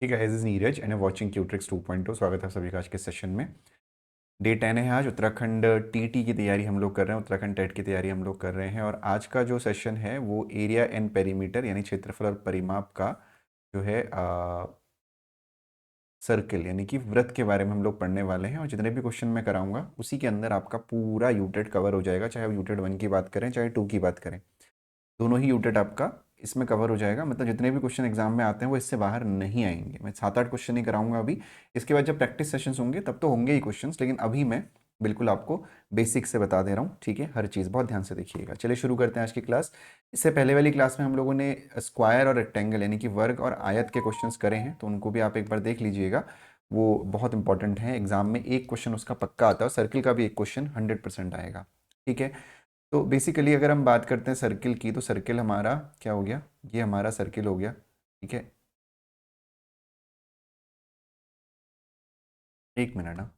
ठीक है, is Neeraj and watching क्यूट्रिक्स 2.0। स्वागत है सभी का आज के सेशन में। डे 10 है आज। उत्तराखंड टीटी की तैयारी हम लोग कर रहे हैं, उत्तराखंड टेट की तैयारी हम लोग कर रहे हैं। और आज का जो सेशन है वो एरिया एंड पेरीमीटर यानी क्षेत्रफल और परिमाप का जो है सर्किल यानी कि वृत्त के बारे में हम लोग पढ़ने वाले हैं। और जितने भी क्वेश्चन मैं कराऊंगा उसी के अंदर आपका पूरा यूटेट कवर हो जाएगा, चाहे यूटेट 1 की बात करें चाहे 2 की बात करें। दोनों ही यूटेट आपका इसमें कवर हो जाएगा। मतलब जितने भी क्वेश्चन एग्जाम में आते हैं वो इससे बाहर नहीं आएंगे। मैं 7-8 क्वेश्चन ही कराऊंगा अभी। इसके बाद जब प्रैक्टिस सेशंस होंगे तब तो होंगे ही क्वेश्चंस, लेकिन अभी मैं बिल्कुल आपको बेसिक से बता दे रहा हूँ। ठीक है, हर चीज़ बहुत ध्यान से देखिएगा। चलिए शुरू करते हैं आज की क्लास। इससे पहले वाली क्लास में हम लोगों ने स्क्वायर और रेक्टेंगल यानी कि वर्ग और आयत के क्वेश्चंस करे हैं, तो उनको भी आप एक बार देख लीजिएगा। वो बहुत इंपॉर्टेंट है, एग्जाम में एक क्वेश्चन उसका पक्का आता है। सर्किल का भी एक क्वेश्चन 100% आएगा। ठीक है, तो बेसिकली अगर हम बात करते हैं सर्किल की, तो सर्किल हमारा क्या हो गया, ये हमारा सर्किल हो गया। ठीक है, एक मिनट ना।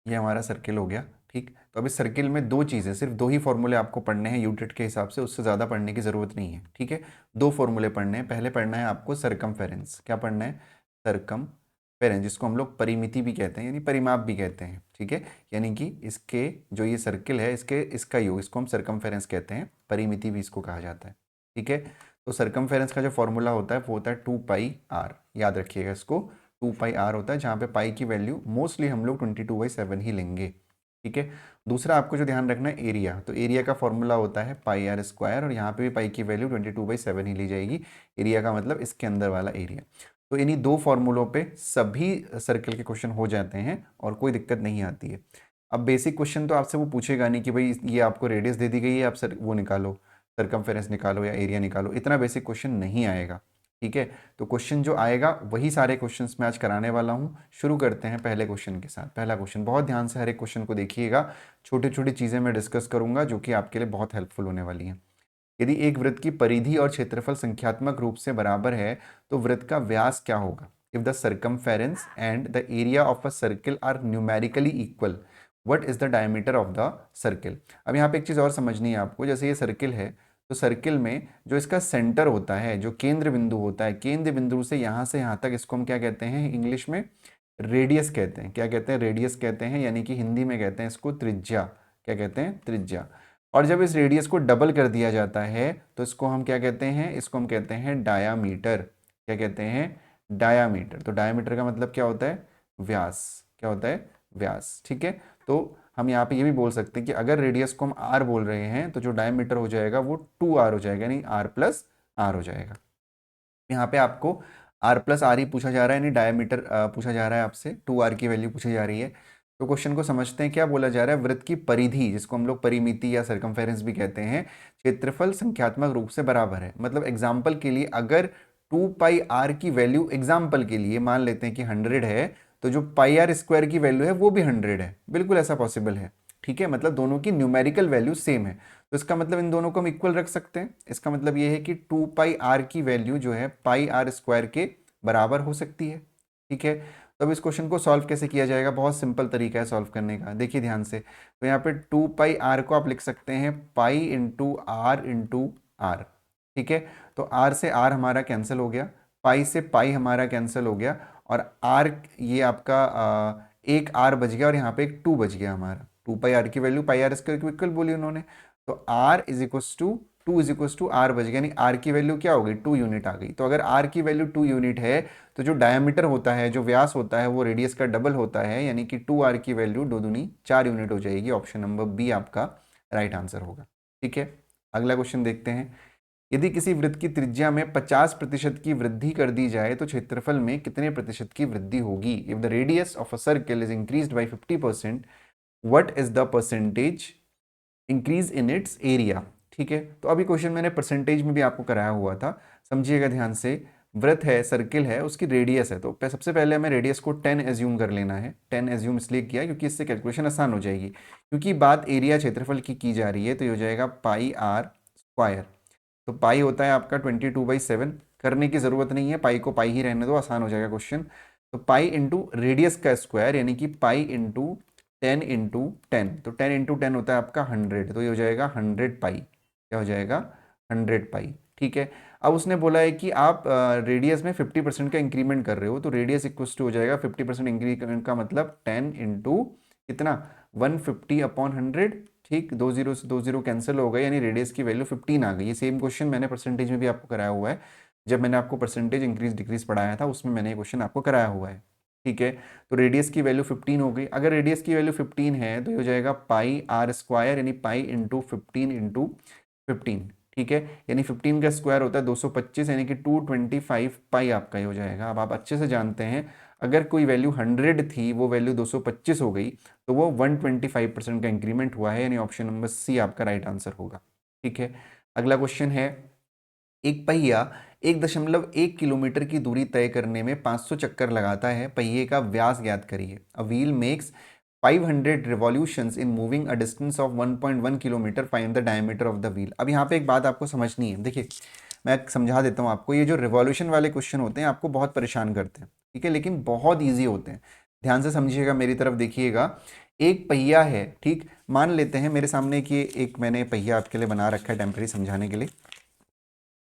ये हमारा सर्किल हो गया। ठीक, तो अब इस सर्किल में दो चीज़ें, सिर्फ दो ही फॉर्मूले आपको पढ़ने हैं यूनिट के हिसाब से, उससे ज़्यादा पढ़ने की ज़रूरत नहीं है। ठीक है, दो फॉर्मूले पढ़ने हैं। पहले पढ़ना है आपको सरकमफेरेंस। क्या पढ़ना है? सरकमफेरेंस, जिसको हम लोग परिमिति भी कहते हैं यानी परिमाप भी कहते हैं। ठीक है, यानी कि इसके जो ये सर्किल है इसके इसका योग, इसको हम सरकमफेरेंस कहते हैं, परिमिति भी इसको कहा जाता है। ठीक है, तो सरकमफेरेंस का जो फॉर्मूला होता है वो होता है 2πr। याद रखिएगा इसको, 2πr होता है, जहाँ पे पाई की वैल्यू मोस्टली हम लोग 22/7 ही लेंगे। ठीक है, दूसरा आपको जो ध्यान रखना है एरिया, तो एरिया का फॉर्मूला होता है πr², और यहाँ पे भी पाई की वैल्यू 22/7 ही ली जाएगी। एरिया का मतलब इसके अंदर वाला एरिया। तो इन्हीं दो फॉर्मूलों पे सभी सर्कल के क्वेश्चन हो जाते हैं और कोई दिक्कत नहीं आती है। अब बेसिक क्वेश्चन तो आपसे वो पूछेगा नहीं कि भाई ये आपको रेडियस दे दी गई है, आप सर वो निकालो, सरकमफेरेंस निकालो या एरिया निकालो, इतना बेसिक क्वेश्चन नहीं आएगा। ठीक है, तो क्वेश्चन जो आएगा वही सारे क्वेश्चंस मैं आज कराने वाला हूँ। शुरू करते हैं पहले क्वेश्चन के साथ। पहला क्वेश्चन, बहुत ध्यान से हर एक क्वेश्चन को देखिएगा। छोटी छोटी चीज़ें मैं डिस्कस करूंगा जो कि आपके लिए बहुत हेल्पफुल होने वाली हैं। यदि एक वृत्त की परिधि और क्षेत्रफल संख्यात्मक रूप से बराबर है तो वृत्त का व्यास क्या होगा? If the circumference and the area of a circle are numerically equal, what is the diameter of the circle? अब यहाँ पे एक चीज़ और समझनी है आपको। जैसे ये सर्किल है, तो सर्किल में जो इसका सेंटर होता है, जो केंद्र बिंदु होता है, केंद्र बिंदु से यहाँ तक, इसको हम क्या कहते हैं इंग्लिश में? रेडियस कहते हैं। क्या कहते हैं? रेडियस कहते हैं, यानी कि हिंदी में कहते हैं इसको त्रिज्या। क्या कहते हैं? त्रिज्या। और जब इस रेडियस को डबल कर दिया जाता है तो इसको हम क्या कहते हैं? इसको हम कहते हैं डायामीटर। क्या कहते हैं? डायामीटर। तो डायामीटर का मतलब क्या होता है? व्यास। क्या होता है? व्यास। ठीक है, तो हम यहाँ पे ये भी बोल सकते हैं कि अगर रेडियस को हम आर बोल रहे हैं तो जो डायमीटर हो जाएगा वो 2r हो जाएगा, यानी r+r हो जाएगा। यहाँ पे आपको r+r ही पूछा जा रहा है, यानी डायमीटर पूछा जा रहा है आपसे, 2r की वैल्यू पूछी जा रही है। तो क्वेश्चन को समझते हैं। क्या बोला जा रहा है? वृत्त की परिधि, जिसको हम लोग परिमिति या सरकमफेरेंस भी कहते हैं, क्षेत्रफल संख्यात्मक रूप से बराबर है। मतलब एग्जाम्पल के लिए अगर 2πr की वैल्यू एग्जाम्पल के लिए मान लेते हैं कि 100 है, तो जो πr² की वैल्यू है वो भी 100 है। बिल्कुल ऐसा पॉसिबल है। ठीक है, मतलब दोनों की न्यूमेरिकल वैल्यू सेम है, तो इसका मतलब इन दोनों को हम इक्वल रख सकते हैं। इसका मतलब ये है कि 2πr की वैल्यू जो है πr² के बराबर हो सकती है। ठीक है, तो अब इस क्वेश्चन को सॉल्व कैसे किया जाएगा? बहुत सिंपल तरीका है सॉल्व करने का, देखिए ध्यान से। तो यहाँ पे 2πr को आप लिख सकते हैं π×r×r। ठीक है, तो r से r हमारा कैंसिल हो गया, पाई से पाई हमारा कैंसिल हो गया, और r ये आपका एक r बच गया और यहाँ पे एक 2 बच गया हमारा। 2πr की वैल्यू πr² को इक्वल बोली उन्होंने, तो r is equals to 2 is equals to r बच गया, यानी r की वैल्यू क्या हो गई? 2 यूनिट आ गई। तो अगर r की वैल्यू 2 यूनिट है तो जो डायमीटर होता है, जो व्यास होता है, वो रेडियस का डबल होता है, यानी कि 2r की वैल्यू 2 दूनी 4 यूनिट हो जाएगी। ऑप्शन नंबर बी आपका राइट आंसर होगा। ठीक है, अगला क्वेश्चन देखते हैं। यदि किसी वृत्त की त्रिज्या में 50% की वृद्धि कर दी जाए तो क्षेत्रफल में कितने प्रतिशत की वृद्धि होगी? If the radius of a circle is increased by 50%, what is the percentage increase in its area? ठीक है, तो अभी क्वेश्चन मैंने परसेंटेज में भी आपको कराया हुआ था, समझिएगा ध्यान से। वृत्त है, सर्किल है, उसकी रेडियस है, तो सबसे पहले हमें रेडियस को 10 एज्यूम कर लेना है। 10 एज्यूम इसलिए किया क्योंकि इससे कैलकुलेशन आसान हो जाएगी। क्योंकि बात एरिया क्षेत्रफल की जा रही है, तो ये हो जाएगा πr²। तो पाई होता है आपका 22/7। करने की जरूरत नहीं है, पाई को पाई ही रहने दो, आसान हो जाएगा क्वेश्चन। तो पाई इंटू रेडियस का स्क्वायर, यानी कि पाई इंटू 10 × 10, तो 10 × 10 होता है आपका 100, तो ये हो जाएगा 100 पाई। क्या हो जाएगा? 100 पाई, ठीक है। अब उसने बोला है कि आप रेडियस में 50% का इंक्रीमेंट कर रहे हो, तो रेडियस इक्वल्स टू हो जाएगा 50% इंक्रीमेंट का मतलब 10 इंटू कितना 150 अपॉन 100, ठीक। 20 से 20 कैंसिल हो गए, यानी रेडियस की वैल्यू 15 आ गई। ये सेम क्वेश्चन मैंने परसेंटेज में भी आपको कराया हुआ है, जब मैंने आपको परसेंटेज इंक्रीज डिक्रीज पढ़ाया था उसमें मैंने ये क्वेश्चन आपको कराया हुआ है, ठीक है। तो रेडियस की वैल्यू 15 हो गई। अगर रेडियस की वैल्यू 15 है तो ये हो जाएगा पाई आर स्क्वायर, यानी पाई इंटू 15 इंटू 15, ठीक है। यानी 15 का स्क्वायर होता है 225, यानी कि 225 पाई आपका ही हो जाएगा। अब आप अच्छे से जानते हैं अगर कोई वैल्यू 100 थी, वो वैल्यू 225 हो गई, तो वो 125% का इंक्रीमेंट हुआ है, यानी ऑप्शन नंबर सी आपका राइट आंसर होगा, ठीक है। अगला क्वेश्चन है, एक पहिया 1.1 किलोमीटर की दूरी तय करने में 500 चक्कर लगाता है, पहिए का व्यास ज्ञात करिए। A wheel makes 500 revolutions in moving a distance of 1.1 kilometre, find the diameter of the wheel. अब यहाँ पे एक बात आपको समझनी है, देखिए मैं समझा देता हूँ आपको। ये जो रिवॉल्यूशन वाले क्वेश्चन होते हैं आपको बहुत परेशान करते हैं, ठीक है, लेकिन बहुत ईजी होते हैं। ध्यान से समझिएगा, मेरी तरफ देखिएगा। एक पहिया है, ठीक, मान लेते हैं मेरे सामने कि एक मैंने पहिया आपके लिए बना रखा है टेम्परेरी समझाने के लिए।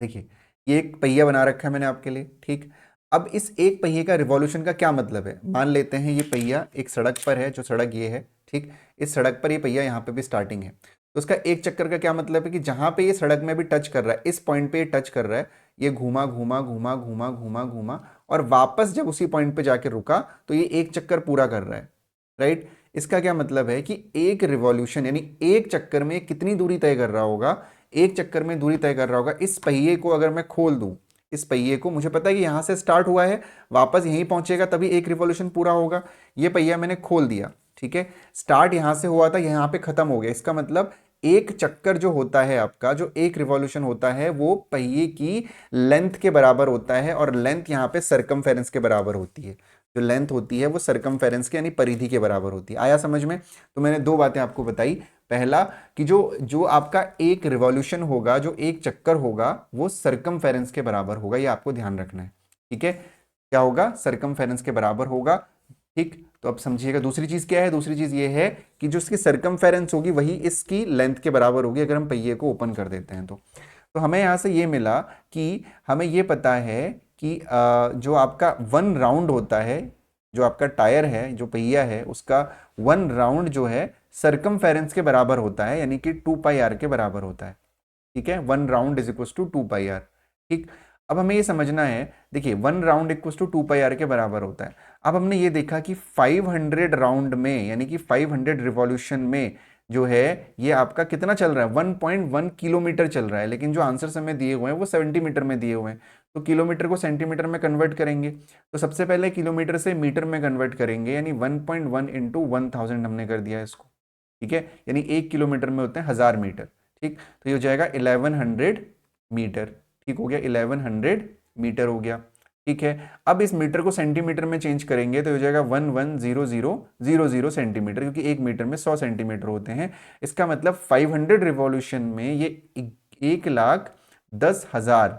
देखिए ये एक पहिया बना रखा है मैंने आपके लिए, ठीक। अब इस एक पहिए का रिवॉल्यूशन का क्या मतलब है, मान लेते हैं ये पहिया एक सड़क पर है, जो सड़क ये है, ठीक। इस सड़क पर ये पहिया यहाँ पे भी स्टार्टिंग है, तो उसका एक चक्कर का क्या मतलब है कि जहां पे ये सड़क में भी टच कर रहा है, इस पॉइंट पे ये टच कर रहा है, ये घूमा घूमा घूमा घूमा घूमा घूमा और वापस जब उसी पॉइंट पे जाके रुका तो ये एक चक्कर पूरा कर रहा है, राइट। इसका क्या मतलब है कि एक रिवॉल्यूशन यानी एक चक्कर में कितनी दूरी तय कर रहा होगा, एक चक्कर में दूरी तय कर रहा होगा। इस पहिए को अगर मैं खोल दूं, इस पहिए को, मुझे पता है कि यहां से स्टार्ट हुआ है, वापस यहीं पहुंचेगा तभी एक रिवॉल्यूशन पूरा होगा। ये पहिया मैंने खोल दिया, ठीक है, स्टार्ट यहां से हुआ था, यहां पे खत्म हो गया। इसका मतलब एक चक्कर जो होता है आपका, जो एक रिवॉल्यूशन होता है, वो पहिए की लेंथ के बराबर होता है, और लेंथ यहां पे सरकमफेरेंस के बराबर होती है। जो लेंथ होती है वो सरकमफेरेंस के यानी परिधि के बराबर होती है। आया समझ में? तो मैंने दो बातें आपको बताई। पहला कि जो जो आपका एक रिवॉल्यूशन होगा, जो एक चक्कर होगा, वो सरकमफेरेंस के बराबर होगा, ये आपको ध्यान रखना है, ठीक है। क्या होगा? सरकमफेरेंस के बराबर होगा, ठीक। तो अब समझिएगा दूसरी चीज क्या है, दूसरी चीज ये है कि जो इसकी सरकमफेरेंस होगी वही इसकी लेंथ के बराबर होगी अगर हम पहिए को ओपन कर देते हैं तो हमें यहां से ये मिला कि हमें ये पता है कि जो आपका वन राउंड होता है, जो आपका टायर है, जो पहिया है, उसका वन राउंड जो है सरकमफेरेंस के बराबर होता है, यानी कि 2 पाई आर के बराबर होता है, ठीक है। One round is equal to 2 pi r, ठीक। अब हमें ये समझना है, देखिए one round equal to 2 pi r के बराबर होता है। अब हमने ये देखा कि 500 राउंड में, यानी कि 500 रिवॉल्यूशन में जो है ये आपका कितना चल रहा है, 1.1 किलोमीटर चल रहा है, लेकिन जो आंसर हमें दिए हुए हैं वो 70 मीटर में दिए हुए हैं। तो किलोमीटर को सेंटीमीटर में कन्वर्ट करेंगे, तो सबसे पहले किलोमीटर से मीटर में कन्वर्ट करेंगे, यानी 1.1 इंटू 1000 हमने कर दिया इसको, ठीक है। यानी 1 किलोमीटर में होते हैं 1000 मीटर, ठीक। तो ये हो जाएगा 1100 मीटर, ठीक हो गया, 1100 मीटर हो गया, ठीक है। अब इस मीटर को सेंटीमीटर में चेंज करेंगे तो हो जाएगा 110000 सेंटीमीटर, क्योंकि एक मीटर में 100 सेंटीमीटर होते हैं। इसका मतलब 500 रिवॉल्यूशन में ये 1,10,000,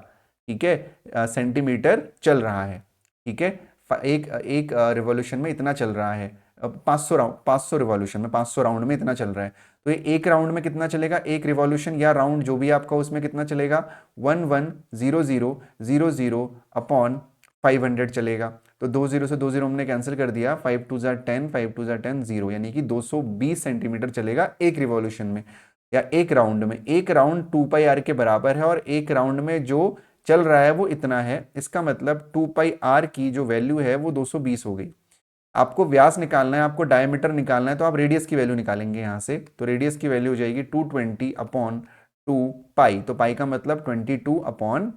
ठीक है, सेंटीमीटर चल रहा है, ठीक है। एक एक रिवॉल्यूशन में इतना चल रहा है, 500 रिवॉल्यूशन में, 500 राउंड में इतना चल रहा है। तो ये एक राउंड में कितना चलेगा, एक रिवॉल्यूशन या राउंड जो भी आपका उसमें कितना चलेगा, 110000 अपॉन 500 चलेगा। तो 20 से 20 हमने कैंसिल कर दिया, 5 2 ज़ा 10, 5 2 ज़ा 10, 0, यानी कि 220 सेंटीमीटर चलेगा एक रिवॉल्यूशन में या एक राउंड में। एक राउंड 2 पाई आर के बराबर है और एक राउंड में जो चल रहा है वो इतना है। इसका मतलब 2 पाई आर की जो वैल्यू है वो 220 हो गई। आपको व्यास निकालना है, आपको डायमीटर निकालना है, तो आप रेडियस की वैल्यू निकालेंगे यहाँ से। तो रेडियस की वैल्यू हो जाएगी 220 अपॉन 2 पाई, तो पाई का मतलब 22 अपॉन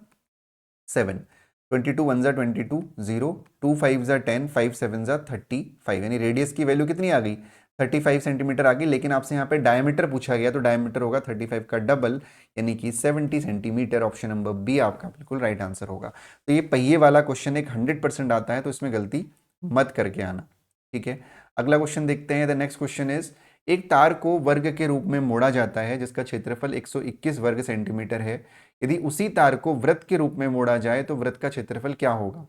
7। 22 1 ज़ा 22, 0, 2 5 ज़ा 10, 5 7 ज़ा 35, यानी रेडियस की वैल्यू कितनी आ गई, 35 सेंटीमीटर आ गई। लेकिन आपसे यहाँ पे डायमीटर पूछा गया, तो डायमीटर होगा 35 का डबल, यानी कि 70 सेंटीमीटर। ऑप्शन नंबर बी आपका बिल्कुल राइट आंसर होगा। तो ये पहिए वाला क्वेश्चन एक 100% आता है, तो इसमें गलती मत करके आना, ठीक है। अगला क्वेश्चन देखते हैं। द नेक्स्ट क्वेश्चन इज, एक तार को वर्ग के रूप में मोड़ा जाता है जिसका क्षेत्रफल 121 वर्ग सेंटीमीटर है। यदि उसी तार को वृत्त के रूप में मोड़ा जाए तो वृत्त का क्षेत्रफल क्या होगा?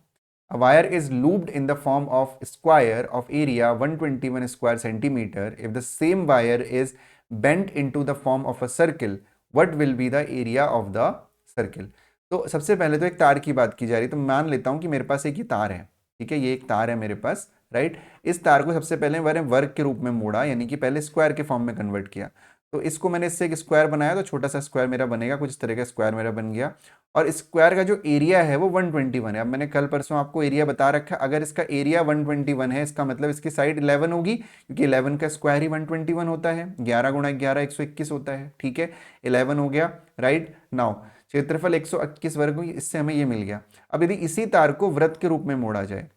A wire is looped in the form of square of area 121 square centimeter. If the same wire is bent into the form of a circle, what will be the area of the circle. तो सबसे पहले तो एक तार की बात की जा रही है, तो मान लेता हूँ कि मेरे पास एक ये तार है, ठीक है, ये एक तार है मेरे पास, राइट। इस तार को सबसे पहले मैंने वर्ग के रूप में मोड़ा, यानी कि पहले स्क्वायर के फॉर्म में कन्वर्ट किया। तो इसको मैंने इससे एक स्क्वायर बनाया, तो छोटा सा स्क्वायर मेरा बनेगा, कुछ इस तरह का स्क्वायर मेरा बन गया। और स्क्वायर का जो एरिया है वो 121 है। अब मैंने कल परसों आपको एरिया बता रखा है, अगर इसका एरिया 121 है, इसका मतलब इसकी साइड 11 होगी, क्योंकि 11 का स्क्वायर ही 121 होता है, 11 गुणा 11 121 होता है, ठीक है। 11 हो गया, राइट। नाउ क्षेत्रफल 121 वर्ग हुई, इससे हमें ये मिल गया। अब यदि इसी तार को वृत्त के रूप में मोड़ा जाए,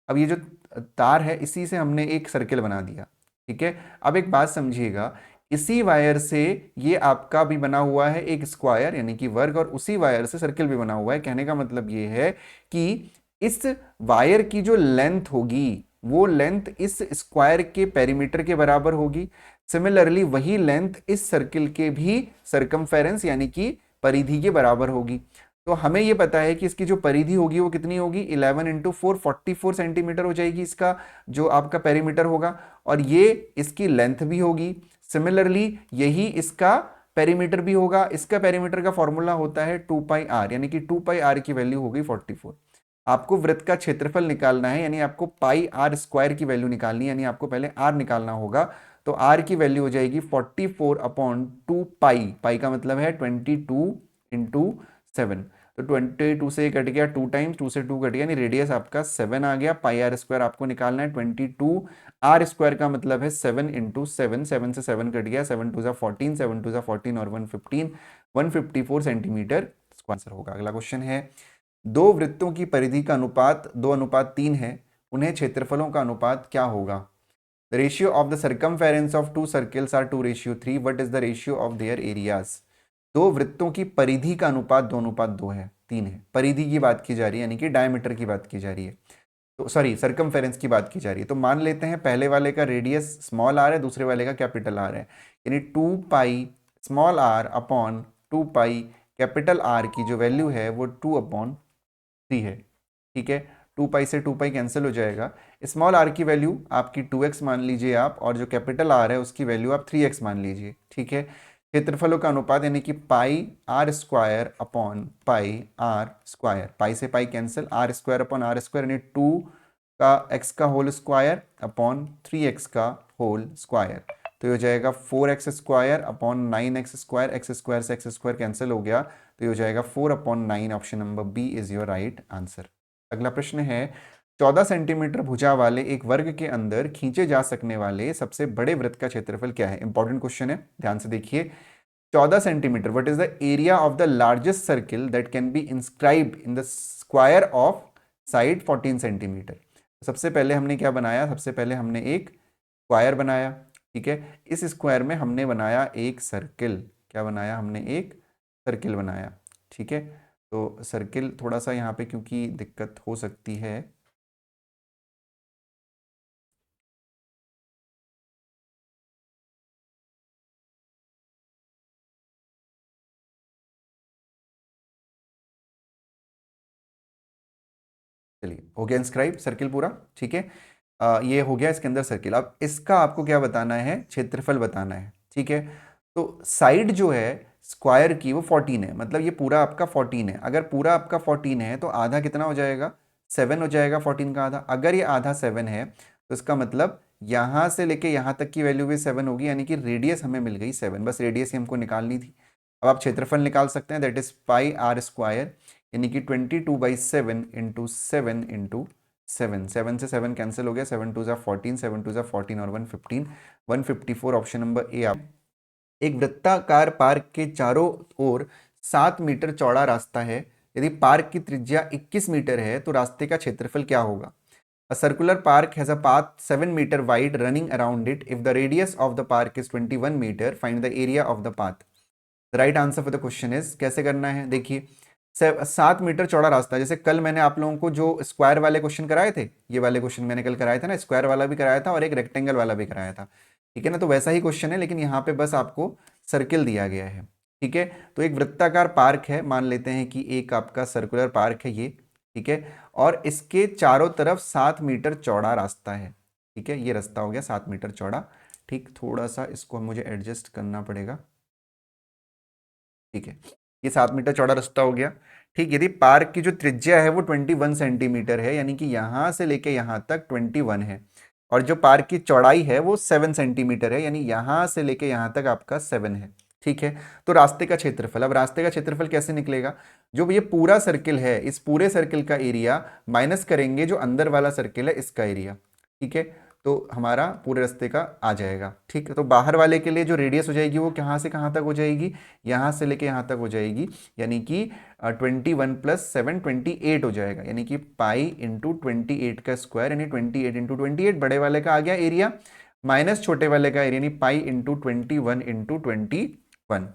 अब ये जो तार है इसी से हमने एक सर्किल बना दिया, ठीक है। अब एक बात समझिएगा, इसी वायर से ये आपका भी बना हुआ है एक स्क्वायर यानी कि वर्ग, और उसी वायर से सर्किल भी बना हुआ है। कहने का मतलब ये है कि इस वायर की जो लेंथ होगी वो लेंथ इस स्क्वायर के पेरीमीटर के बराबर होगी। सिमिलरली वही लेंथ इस सर्किल के भी सरकमफेरेंस यानी कि परिधि के बराबर होगी। तो हमें ये पता है कि इसकी जो परिधि होगी वो कितनी होगी, 11 इंटू 4 44 सेंटीमीटर हो जाएगी इसका जो आपका पेरीमीटर होगा, और ये इसकी लेंथ भी होगी। सिमिलरली यही इसका पेरीमीटर भी होगा। इसका पेरीमीटर का फॉर्मूला होता है 2 पाई आर, यानी कि 2 पाई आर की वैल्यू होगी 44। आपको वृत्त का क्षेत्रफल निकालना है, यानी आपको पाई आर स्क्वायर की वैल्यू निकालनी है, यानी आपको पहले आर निकालना होगा। तो आर की वैल्यू हो जाएगी 44 अपॉन 2 पाई, पाई का मतलब है 22 इंटू 7। तो 22 से कट गया, 2 टाइम्स 2 से 2 कट गया, यानी रेडियस आपका 7 आ गया। पाई आर स्क्वायर आपको निकालना है 22 आर स्क्वायर का मतलब है 7 इंटू 7, 7 से 7 कट गया, 7 टू ज़ा 14, 7 टू ज़ा 14 और 115, 154 सेंटीमीटर आंसर होगा। अगला क्वेश्चन है, दो वृत्तों की परिधि का अनुपात 2:3 है, उन्हें क्षेत्रफलों का अनुपात क्या होगा? The ratio of the circumference of two circles are 2:3, what is the ratio of their areas? दो वृत्तों की परिधि का अनुपात 2:2 है, 3 है। परिधि की बात की जा रही है, यानी कि डायमीटर की बात की जा रही है, तो सॉरी सर्कमफेरेंस की बात की जा रही है। तो मान लेते हैं पहले वाले का रेडियस स्मॉल आर है, दूसरे वाले का कैपिटल आर है, यानी 2 pi small r upon 2 pi capital R की जो वैल्यू है वो 2/3 है, ठीक है। 2 पाई से 2 पाई कैंसिल हो जाएगा। स्मॉल आर की वैल्यू आपकी 2x मान लीजिए आप, और जो कैपिटल आर है उसकी वैल्यू आप 3x मान लीजिए, ठीक है। क्षेत्रफलों का अनुपात यानी कि pi are square upon pi are square, pi से pi cancel, R square upon R square, यानी 2 का x का होल स्क्वायर अपॉन 3x का होल स्क्वायर। तो ये हो जाएगा 4x square upon 9x square, x square से एक्स स्क्वायर कैंसिल हो गया, तो ये हो जाएगा 4/9। Option number B is your right answer. अगला प्रश्न है, 14 सेंटीमीटर भुजा वाले एक वर्ग के अंदर खींचे जा सकने वाले सबसे बड़े वृत्त का क्षेत्रफल क्या है? इंपॉर्टेंट क्वेश्चन है, ध्यान से देखिए। 14 centimetre, what is the area of the largest circle that can be inscribed in the square of side 14 centimetre? सबसे पहले हमने क्या बनाया, सबसे पहले हमने एक स्क्वायर बनाया, ठीक है। इस स्क्वायर में हमने बनाया एक सर्किल, क्या बनाया हमने, एक सर्किल बनाया, ठीक है। तो सर्किल थोड़ा सा यहाँ पे क्योंकि दिक्कत हो सकती है, चलिए हो गया इंस्क्राइब सर्किल पूरा, ठीक है। ये हो गया इसके अंदर सर्किल। अब इसका आपको क्या बताना है, क्षेत्रफल बताना है, ठीक है। तो साइड जो है स्क्वायर की वो 14 है, मतलब ये पूरा आपका 14 है। अगर पूरा आपका 14 है तो आधा कितना हो जाएगा, 7 हो जाएगा 14 का आधा। अगर ये आधा 7 है तो इसका मतलब यहाँ से लेके यहाँ तक की वैल्यू भी 7 होगी, यानी कि रेडियस हमें मिल गई 7। बस रेडियस ही हमको निकालनी थी। अब आप क्षेत्रफल निकाल सकते हैं, that is pi are square, यानी कि 22/7 इंटू 7 इंटू 7, 7 से 7 कैंसिल हो गया, 7 टू ज़ा 14, 7 टू ज़ा 14 और 115, 154। ऑप्शन नंबर ए आप। एक वृत्ताकार पार्क के चारों ओर 7 मीटर चौड़ा रास्ता है। यदि पार्क की त्रिज्या 21 मीटर है तो रास्ते का क्षेत्रफल क्या होगा? A circular park has a path 7 meter wide running around it. If the radius of the park is 21 meter, find the area of the path. The right answer for the question is, कैसे करना है देखिए, 7 metre चौड़ा रास्ता, जैसे कल मैंने आप लोगों को जो स्क्वायर वाले क्वेश्चन कराए थे, ये वाले क्वेश्चन मैंने कल कराए थे ना, स्क्वायर वाला भी कराया था और एक रेक्टेंगल वाला भी कराया था, ठीक है ना। तो वैसा ही क्वेश्चन है, लेकिन यहाँ पे बस आपको सर्किल दिया गया है, ठीक है। तो एक वृत्ताकार पार्क है, मान लेते हैं कि एक आपका सर्कुलर पार्क है ये, ठीक है, और इसके चारों तरफ 7 मीटर चौड़ा रास्ता है, ठीक है। ये रास्ता हो गया 7 मीटर चौड़ा, ठीक। थोड़ा सा इसको मुझे एडजस्ट करना पड़ेगा, ठीक है। ये 7 मीटर चौड़ा रास्ता हो गया। ठीक, यदि पार्क की जो त्रिज्या है वो 21 सेंटीमीटर है, यानी कि यहां से लेके यहां तक 21 है, और जो पार्क की चौड़ाई है वो 7 सेंटीमीटर है, यानी यहां से लेके यहां तक आपका 7 है। ठीक है, तो रास्ते का क्षेत्रफल, अब रास्ते का क्षेत्रफल कैसे निकलेगा? जो ये पूरा सर्किल है, इस पूरे सर्किल का एरिया माइनस करेंगे जो अंदर वाला सर्किल है इसका एरिया। ठीक है, तो हमारा पूरे रास्ते का आ जाएगा। ठीक है, तो बाहर वाले के लिए जो रेडियस हो जाएगी वो कहाँ से कहाँ तक हो जाएगी? यहाँ से लेके यहाँ तक हो जाएगी, यानी कि 21 प्लस 7 28 हो जाएगा, यानी कि पाई इंटू 28 का स्क्वायर, यानी 28 इंटू 28 बड़े वाले का आ गया एरिया, माइनस छोटे वाले का एरिया, यानी पाई इंटू 21 इंटू 21।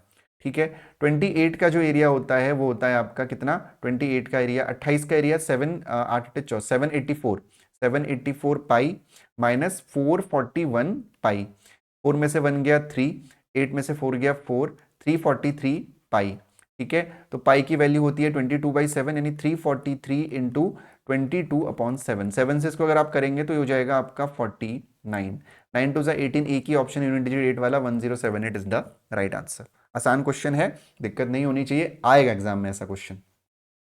ठीक है, 28 का जो एरिया होता है वो होता है आपका कितना? 28 का एरिया, 28 का एरिया 784 784 पाई माइनस 441 पाई, 4 में से 1 गया 3, 8 में से 4 गया 4, 343 पाई। ठीक है, तो पाई की वैल्यू होती है 22/7, यानी 343 इंटू 22/7। 7 से इसको अगर आप करेंगे तो ये हो जाएगा आपका 49। 9 टू 18, एक ही ऑप्शन यूनिट डिजिट 8 वाला 1078 इज द राइट आंसर। आसान क्वेश्चन है, दिक्कत नहीं होनी चाहिए, आएगा एग्जाम में ऐसा क्वेश्चन।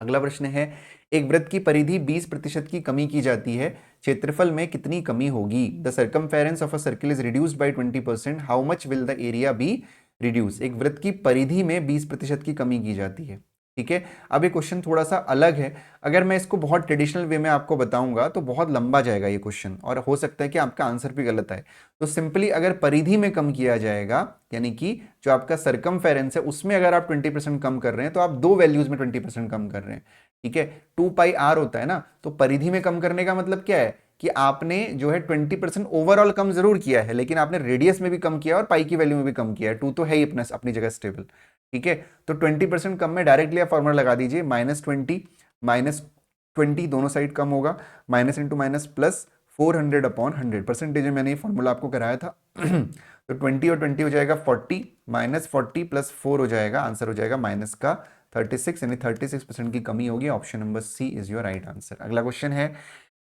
अगला प्रश्न है, एक वृत्त की परिधि 20% की कमी की जाती है, क्षेत्रफल में कितनी कमी होगी? The circumference of a circle is reduced by 20%, how much will the area be reduce? एक वृत्त की परिधि में 20% की कमी की जाती है। ठीक है, अब ये क्वेश्चन थोड़ा सा अलग है, अगर मैं इसको बहुत ट्रेडिशनल वे में आपको बताऊंगा तो बहुत लंबा जाएगा ये क्वेश्चन, और हो सकता है कि आपका आंसर भी गलत आए। तो सिंपली अगर परिधि में कम किया जाएगा, यानी कि जो आपका सर्कमफेरेंस है उसमें अगर आप 20% कम कर रहे हैं तो आप दो वैल्यूज में 20% कम कर रहे हैं। ठीक है, 2πr होता है ना, तो परिधि में कम करने का मतलब क्या है कि आपने जो है 20% ओवरऑल कम जरूर किया है, लेकिन आपने रेडियस में भी कम किया और पाई की वैल्यू में भी कम किया है। 2 तो है ही अपनी जगह स्टेबल। ठीक है, तो 20% कम में डायरेक्टली आप फॉर्मूला लगा दीजिए, -20 दोनों साइड कम होगा, minus into minus plus 400/100 percentage में मैंने ये फॉर्मूला आपको कराया था। तो 20 और 20 हो जाएगा 40, -40 प्लस 4 हो जाएगा, आंसर हो जाएगा माइनस का 36, यानी 36% की कमी होगी। Option number C is your right answer. अगला क्वेश्चन है,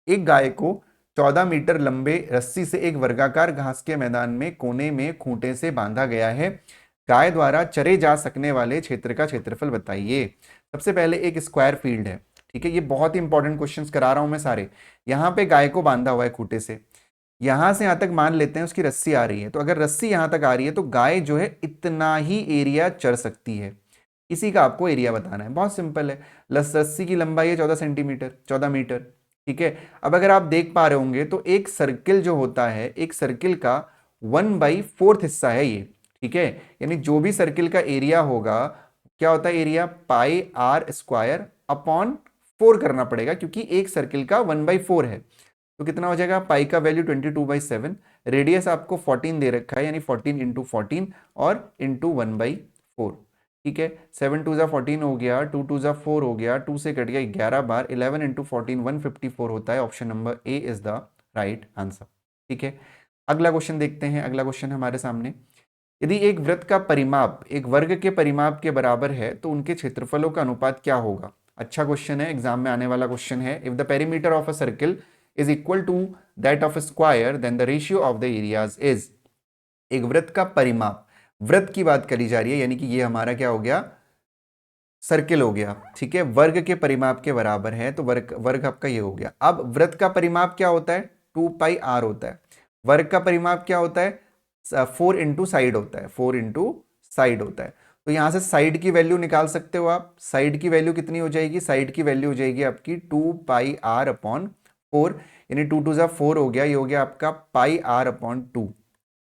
एक गाय को 14 मीटर लंबे रस्सी से एक वर्गाकार घास के मैदान में कोने में खूंटे से बांधा गया है, गाय द्वारा चरे जा सकने वाले क्षेत्र का क्षेत्रफल बताइए। सबसे पहले एक स्क्वायर फील्ड है। ठीक है, ये बहुत ही इंपॉर्टेंट क्वेश्चंस करा रहा हूं मैं सारे। यहां पे गाय को बांधा हुआ है खूंटे से, यहां से यहां तक मान लेते हैं उसकी रस्सी आ रही है, तो अगर रस्सी यहां तक आ रही है तो गाय जो है इतना ही एरिया चर सकती है। इसी का आपको एरिया बताना है, बहुत सिंपल है। रस्सी की लंबाई है 14 सेंटीमीटर, 14 मीटर। ठीक है, अब अगर आप देख पा रहे होंगे तो एक सर्किल जो होता है, एक सर्किल का 1/4 हिस्सा है ये। ठीक है, यानी जो भी सर्किल का एरिया होगा, क्या होता है एरिया? πr² अपॉन 4 करना पड़ेगा, क्योंकि एक सर्किल का 1/4 है। तो कितना हो जाएगा? पाई का वैल्यू 22/7, रेडियस आपको 14 दे रखा है, यानी 14 इंटू 14 और इंटू 1/4। ठीक है, 7 2 ज़ा 14 हो गया, 2 2 ज़ा 4 हो गया, 2 से कट गया 11 बार, 11 इंटू 14 154 होता है। Option number A is the right answer. ठीक है, अगला क्वेश्चन देखते हैं। अगला क्वेश्चन हमारे सामने, यदि एक वृत्त का परिमाप एक वर्ग के परिमाप के बराबर है तो उनके क्षेत्रफलों का अनुपात क्या होगा? अच्छा क्वेश्चन है, एग्जाम में आने वाला क्वेश्चन है। If the perimeter of a circle is equal to that of a square then the ratio of the areas is. एक वृत्त का परिमाप, वृत्त की बात करी जा रही है, यानी कि ये हमारा क्या हो गया? सर्किल हो गया। ठीक है, वर्ग के परिमाप के बराबर है, तो वर्ग आपका ये हो गया। अब वृत्त का परिमाप क्या होता है? 2πr होता है। वर्ग का परिमाप क्या होता है? 4 इंटू साइड होता है, 4 इंटू साइड होता है। तो यहां से साइड की वैल्यू निकाल सकते हो आप। साइड की वैल्यू कितनी हो जाएगी? साइड की वैल्यू हो जाएगी आपकी 2πr/4, यानी 2 2 ज़ा 4 हो गया, ये हो गया आपका πr/2।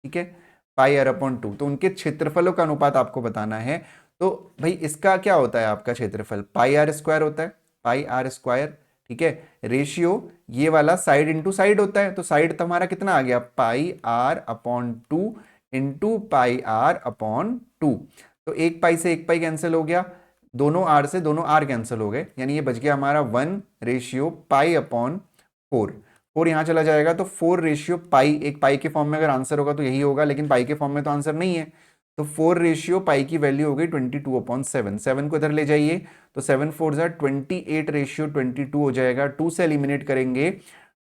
ठीक है, πr/2। तो उनके क्षेत्रफलों का अनुपात आपको बताना है। तो भाई इसका क्या होता है आपका क्षेत्रफल? πr² होता है, πr²। ठीक है, रेशियो ये वाला साइड इंटू साइड होता है, तो साइड तुम्हारा कितना आ गया? πr/2 into πr/2। तो एक पाई से एक पाई कैंसिल हो गया, दोनों आर से दोनों आर कैंसिल हो गए, यानी ये बच गया हमारा 1/π/4। 4 यहां चला जाएगा तो 4/पाई, एक पाई के फॉर्म में अगर आंसर होगा तो यही होगा, लेकिन पाई के फॉर्म में तो आंसर नहीं है। तो 4/पाई की वैल्यू हो गई 22/7। 7 को इधर ले जाइए, तो 7 4 ज़ा 28/22 हो जाएगा। 2 से एलिमिनेट करेंगे,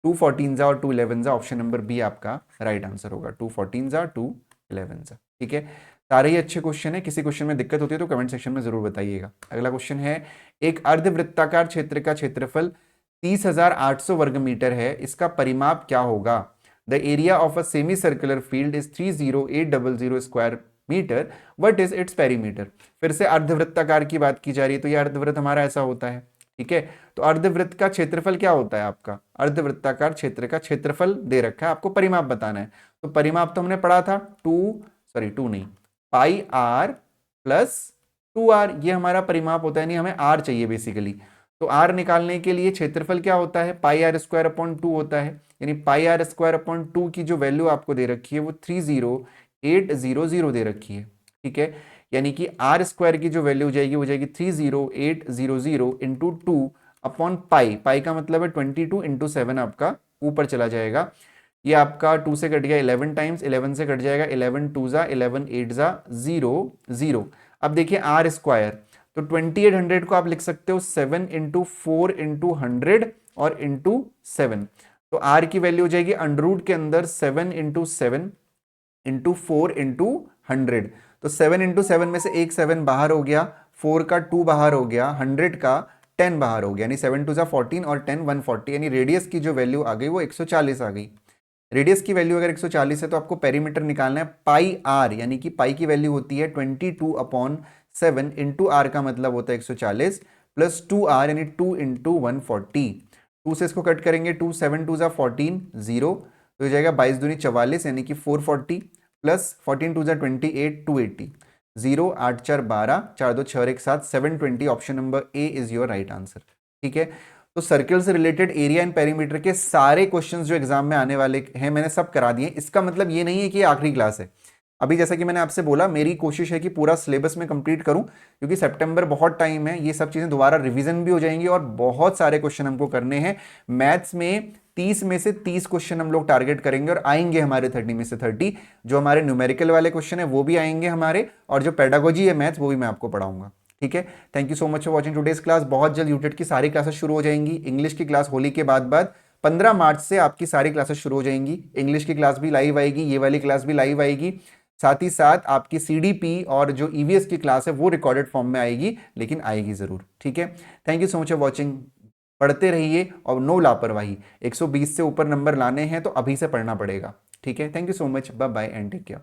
2 14 ज़ा और 2 11 ज़ा। ऑप्शन नंबर बी आपका राइट आंसर होगा, 2 14 ज़ा 2 11 ज़ा। ठीक है, सारे ही अच्छे क्वेश्चन है, किसी क्वेश्चन में दिक्कत होती है तो कमेंट सेक्शन में जरूर बताइएगा। अगला क्वेश्चन है, एक अर्धवृत्ताकार क्षेत्र का क्षेत्रफल 30,800 वर्ग मीटर है, इसका परिमाप क्या होगा? The area of a semicircular field is 30800 square metre, what is its perimeter. फिर से अर्धवृत्ताकार की बात की जा रही है, तो ये अर्धवृत्त हमारा ऐसा होता है, ठीक है। तो अर्धवृत्त का क्षेत्रफल क्या होता है आपका? अर्धवृत्ताकार क्षेत्र का क्षेत्रफल दे रखा है, आपको परिमाप बताना है। तो परिमाप तो हमने पढ़ा था, टू नहीं, पाई आर प्लस 2r, ये हमारा परिमाप होता है, नहीं हमें r चाहिए बेसिकली। तो r निकालने के लिए क्षेत्रफल क्या होता है? पाई आर स्क्वायर अपॉन 2 होता है, यानी पाई आर स्क्वायर अपॉन 2 की जो वैल्यू आपको दे रखी है वो 30800 दे रखी है, ठीक है। यानी कि आर स्क्वायर की जो वैल्यू हो जाएगी वो जाएगी 30800 इंटू 2 अपॉन पाई, पाई का मतलब है 22 इंटू 7 आपका ऊपर चला जाएगा। ये आपका 2 से कट गया 11 टाइम्स, 11 से कट जाएगा 11 2 जा 11 8 जा 0 0। अब देखिए आर स्क्वायर, तो 2800 को आप लिख सकते हो 7 इंटू 4 इंटू 100 और इंटू 7। तो आर की वैल्यू हो जाएगी अंडर रूट के अंदर 7 इंटू 7 इंटू 4 इंटू 100। तो 7 इंटू 7 में से एक 7 बाहर हो गया, 4 का 2 बाहर हो गया, 100 का 10 बाहर हो गया, यानी 7 2 जा 14 और 10 140, यानी रेडियस की जो वैल्यू आ गई वो 140 आ गई। रेडियस की वैल्यू अगर 140 है तो आपको पेरीमीटर निकालना है पाई आर, यानी कि पाई की वैल्यू होती है 22 अपॉन 7 इंटू आर का मतलब होता है 140 प्लस 2r यानी 2 इंटू 140। 2 से इसको कट करेंगे, 2 7 2 जा 14 0, तो हो जाएगा 22 दूनी 44 यानी कि 440 प्लस 14 2 जा 28 280 0 8 4 12 4 2 6 1 7 720। Option number A is your right answer, ठीक है। तो सर्कल से रिलेटेड एरिया एंड पेरीमीटर के सारे क्वेश्चंस जो एग्जाम में आने वाले हैं मैंने सब करा दिए। इसका मतलब ये नहीं है कि ये आखिरी क्लास है। अभी जैसा कि मैंने आपसे बोला, मेरी कोशिश है कि पूरा सिलेबस में कंप्लीट करूं, क्योंकि सितंबर बहुत टाइम है, ये सब चीजें दोबारा रिवीजन भी हो जाएंगी और बहुत सारे क्वेश्चन हमको करने हैं। मैथ्स में 30 में से 30 क्वेश्चन हम लोग टारगेट करेंगे और आएंगे हमारे 30 में से 30। जो हमारे न्यूमेरिकल वाले क्वेश्चन है वो भी आएंगे हमारे, और जो पेडागोजी है मैथ्स वो भी मैं आपको पढ़ाऊंगा, ठीक है। Thank you so much for watching today's class. बहुत जल्द यूटेट की सारी क्लासेस शुरू हो जाएंगी। इंग्लिश की क्लास होली के बाद 15 मार्च से आपकी सारी क्लासेस शुरू हो जाएंगी। इंग्लिश की क्लास भी लाइव आएगी, ये वाली क्लास भी लाइव आएगी, साथ ही साथ आपकी सीडीपी और जो ईवीएस की क्लास है वो रिकॉर्डेड फॉर्म में आएगी, लेकिन आएगी जरूर, ठीक है। Thank you so much for watching. पढ़ते रहिए और नो लापरवाही। 120 से ऊपर नंबर लाने हैं तो अभी से पढ़ना पड़ेगा, ठीक है। Thank you so much, bye bye and take care.